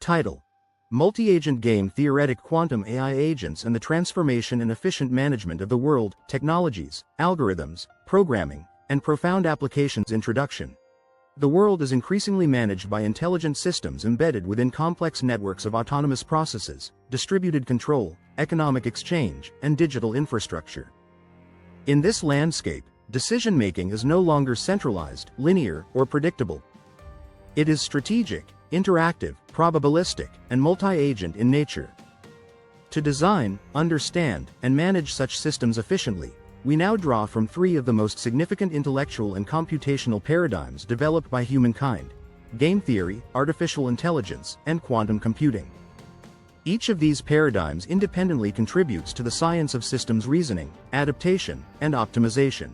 Title: Multi-Agent Game-Theoretic Quantum AI Agents and the Transformation and Efficient Management of the World, Technologies, Algorithms, Programming, and Profound Applications. Introduction. The world is increasingly managed by intelligent systems embedded within complex networks of autonomous processes, distributed control, economic exchange, and digital infrastructure. In this landscape, decision-making is no longer centralized, linear, or predictable. It is strategic, interactive, probabilistic, and multi-agent in nature. To design, understand, and manage such systems efficiently, we now draw from three of the most significant intellectual and computational paradigms developed by humankind: game theory, artificial intelligence, and quantum computing. Each of these paradigms independently contributes to the science of systems reasoning, adaptation, and optimization.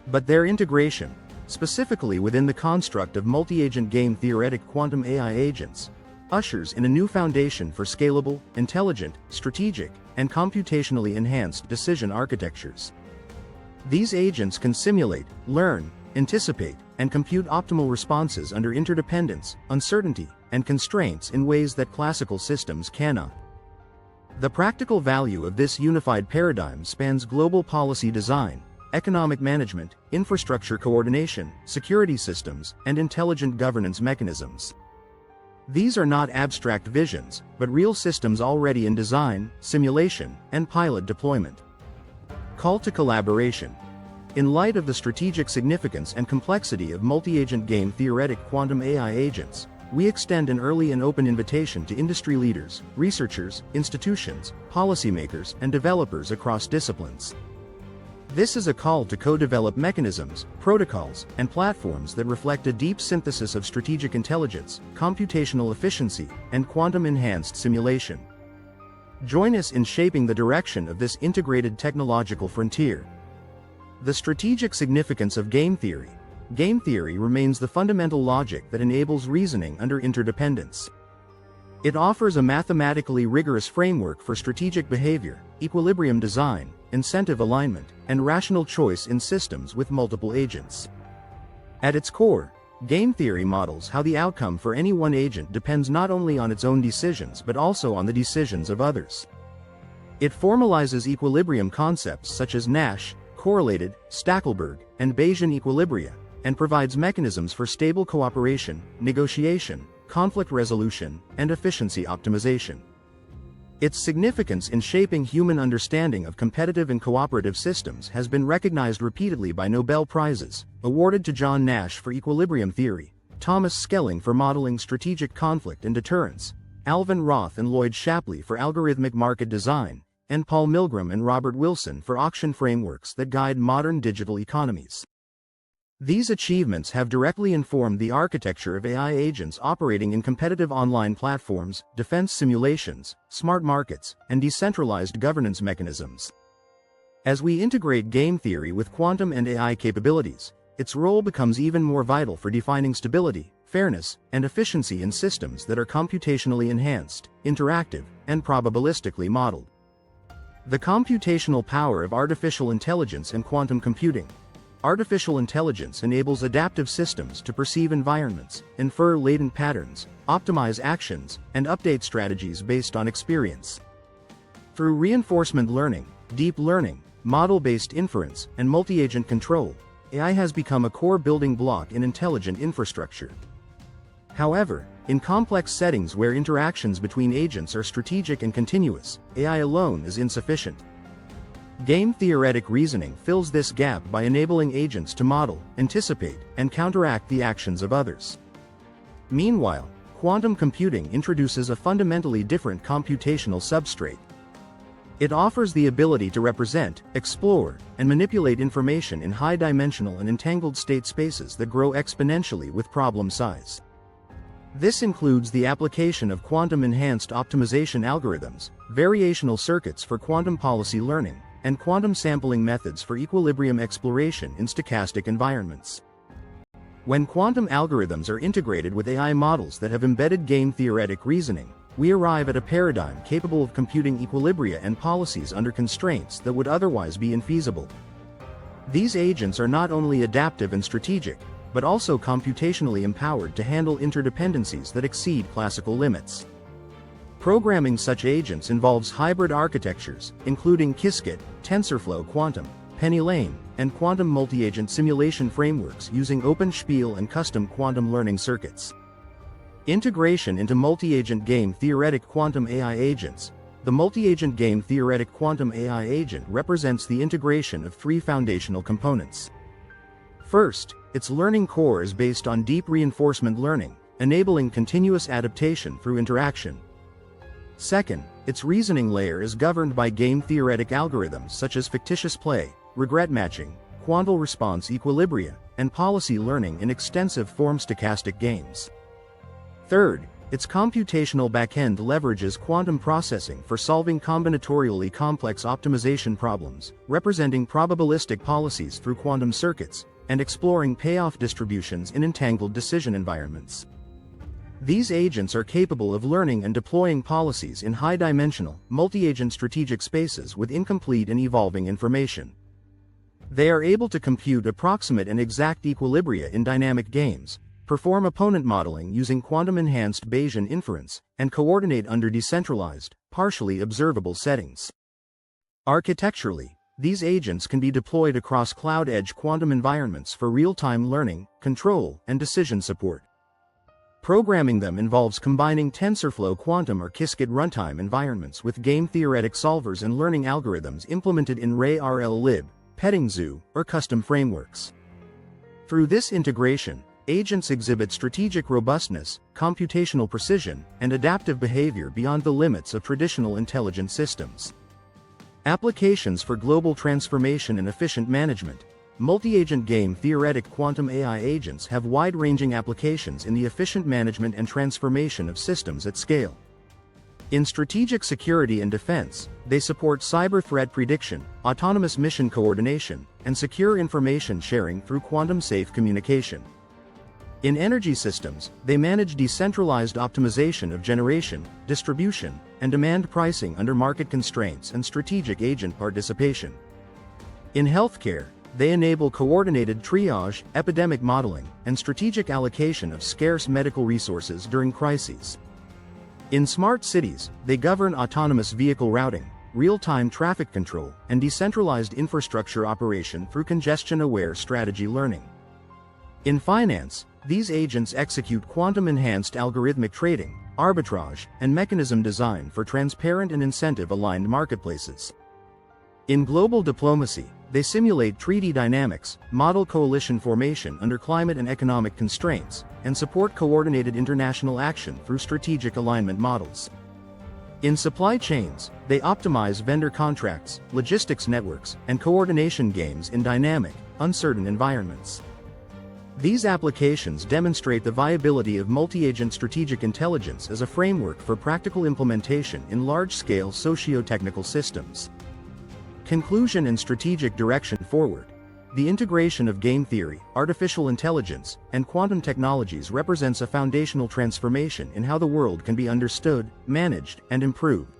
But their integration, specifically within the construct of multi-agent game-theoretic quantum AI agents, ushers in a new foundation for scalable, intelligent, strategic, and computationally enhanced decision architectures. These agents can simulate, learn, anticipate, and compute optimal responses under interdependence, uncertainty, and constraints in ways that classical systems cannot. The practical value of this unified paradigm spans global policy design, economic management, infrastructure coordination, security systems, and intelligent governance mechanisms. These are not abstract visions, but real systems already in design, simulation, and pilot deployment. Call to collaboration. In light of the strategic significance and complexity of multi-agent game-theoretic quantum AI agents, we extend an early and open invitation to industry leaders, researchers, institutions, policymakers, and developers across disciplines. This is a call to co-develop mechanisms, protocols, and platforms that reflect a deep synthesis of strategic intelligence, computational efficiency, and quantum-enhanced simulation. Join us in shaping the direction of this integrated technological frontier. The strategic significance of game theory. Game theory remains the fundamental logic that enables reasoning under interdependence. It offers a mathematically rigorous framework for strategic behavior, equilibrium design, incentive alignment, and rational choice in systems with multiple agents. At its core, game theory models how the outcome for any one agent depends not only on its own decisions but also on the decisions of others. It formalizes equilibrium concepts such as Nash, correlated, Stackelberg, and Bayesian equilibria, and provides mechanisms for stable cooperation, negotiation, conflict resolution, and efficiency optimization. Its significance in shaping human understanding of competitive and cooperative systems has been recognized repeatedly by Nobel Prizes, awarded to John Nash for equilibrium theory, Thomas Schelling for modeling strategic conflict and deterrence, Alvin Roth and Lloyd Shapley for algorithmic market design, and Paul Milgram and Robert Wilson for auction frameworks that guide modern digital economies. These achievements have directly informed the architecture of AI agents operating in competitive online platforms, defense simulations, smart markets, and decentralized governance mechanisms. As we integrate game theory with quantum and AI capabilities, its role becomes even more vital for defining stability, fairness, and efficiency in systems that are computationally enhanced, interactive, and probabilistically modeled. The computational power of artificial intelligence and quantum computing. Artificial intelligence enables adaptive systems to perceive environments, infer latent patterns, optimize actions, and update strategies based on experience. Through reinforcement learning, deep learning, model-based inference, and multi-agent control, AI has become a core building block in intelligent infrastructure. However, in complex settings where interactions between agents are strategic and continuous, AI alone is insufficient. Game-theoretic reasoning fills this gap by enabling agents to model, anticipate, and counteract the actions of others. Meanwhile, quantum computing introduces a fundamentally different computational substrate. It offers the ability to represent, explore, and manipulate information in high-dimensional and entangled state spaces that grow exponentially with problem size. This includes the application of quantum-enhanced optimization algorithms, variational circuits for quantum policy learning, and quantum sampling methods for equilibrium exploration in stochastic environments. When quantum algorithms are integrated with AI models that have embedded game-theoretic reasoning, we arrive at a paradigm capable of computing equilibria and policies under constraints that would otherwise be infeasible. These agents are not only adaptive and strategic, but also computationally empowered to handle interdependencies that exceed classical limits. Programming such agents involves hybrid architectures, including Qiskit, TensorFlow Quantum, Penny Lane, and quantum multi-agent simulation frameworks using OpenSpiel and custom quantum learning circuits. Integration into multi-agent game-theoretic quantum AI agents. The multi-agent game-theoretic quantum AI agent represents the integration of three foundational components. First, its learning core is based on deep reinforcement learning, enabling continuous adaptation through interaction. Second, its reasoning layer is governed by game-theoretic algorithms such as fictitious play, regret matching, quantal response equilibria, and policy learning in extensive form stochastic games. Third, its computational backend leverages quantum processing for solving combinatorially complex optimization problems, representing probabilistic policies through quantum circuits, and exploring payoff distributions in entangled decision environments. These agents are capable of learning and deploying policies in high-dimensional, multi-agent strategic spaces with incomplete and evolving information. They are able to compute approximate and exact equilibria in dynamic games, perform opponent modeling using quantum-enhanced Bayesian inference, and coordinate under decentralized, partially observable settings. Architecturally, these agents can be deployed across cloud-edge quantum environments for real-time learning, control, and decision support. Programming them involves combining TensorFlow Quantum or Qiskit runtime environments with game-theoretic solvers and learning algorithms implemented in Ray-RL-lib, Petting Zoo, or custom frameworks. Through this integration, agents exhibit strategic robustness, computational precision, and adaptive behavior beyond the limits of traditional intelligent systems. Applications for global transformation and efficient management. Multi-agent game-theoretic quantum AI agents have wide-ranging applications in the efficient management and transformation of systems at scale. In strategic security and defense, they support cyber threat prediction, autonomous mission coordination, and secure information sharing through quantum-safe communication. In energy systems, they manage decentralized optimization of generation, distribution, and demand pricing under market constraints and strategic agent participation. In healthcare, they enable coordinated triage, epidemic modeling, and strategic allocation of scarce medical resources during crises. In smart cities, they govern autonomous vehicle routing, real-time traffic control, and decentralized infrastructure operation through congestion-aware strategy learning. In finance, these agents execute quantum-enhanced algorithmic trading, arbitrage, and mechanism design for transparent and incentive-aligned marketplaces. In global diplomacy, they simulate treaty dynamics, model coalition formation under climate and economic constraints, and support coordinated international action through strategic alignment models. In supply chains, they optimize vendor contracts, logistics networks, and coordination games in dynamic, uncertain environments. These applications demonstrate the viability of multi-agent strategic intelligence as a framework for practical implementation in large-scale socio-technical systems. Conclusion and strategic direction forward. The integration of game theory, artificial intelligence, and quantum technologies represents a foundational transformation in how the world can be understood, managed, and improved.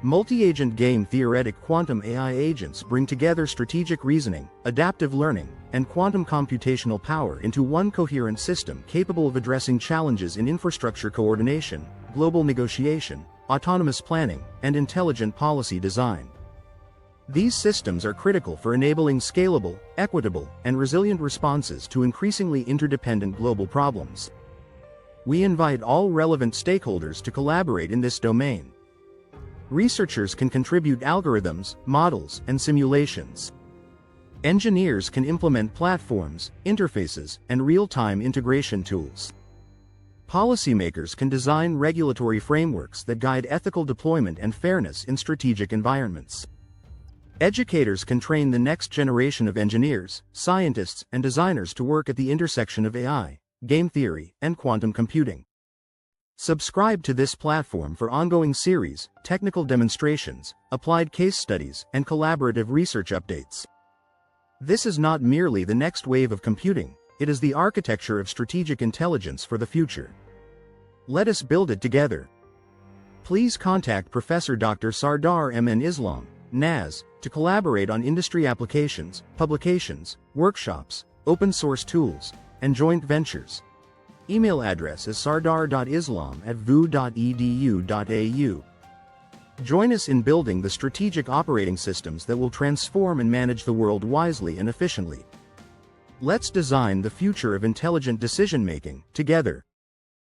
Multi-agent game-theoretic quantum AI agents bring together strategic reasoning, adaptive learning, and quantum computational power into one coherent system capable of addressing challenges in infrastructure coordination, global negotiation, autonomous planning, and intelligent policy design. These systems are critical for enabling scalable, equitable, and resilient responses to increasingly interdependent global problems. We invite all relevant stakeholders to collaborate in this domain. Researchers can contribute algorithms, models, and simulations. Engineers can implement platforms, interfaces, and real-time integration tools. Policymakers can design regulatory frameworks that guide ethical deployment and fairness in strategic environments. Educators can train the next generation of engineers, scientists, and designers to work at the intersection of AI, game theory, and quantum computing. Subscribe to this platform for ongoing series, technical demonstrations, applied case studies, and collaborative research updates. This is not merely the next wave of computing, it is the architecture of strategic intelligence for the future. Let us build it together. Please contact Professor Dr. Sardar M. Islam, NAS, to collaborate on industry applications, publications, workshops, open source tools, and joint ventures. Email address is sardar.islam@vu.edu.au. Join us in building the strategic operating systems that will transform and manage the world wisely and efficiently. Let's design the future of intelligent decision-making, together.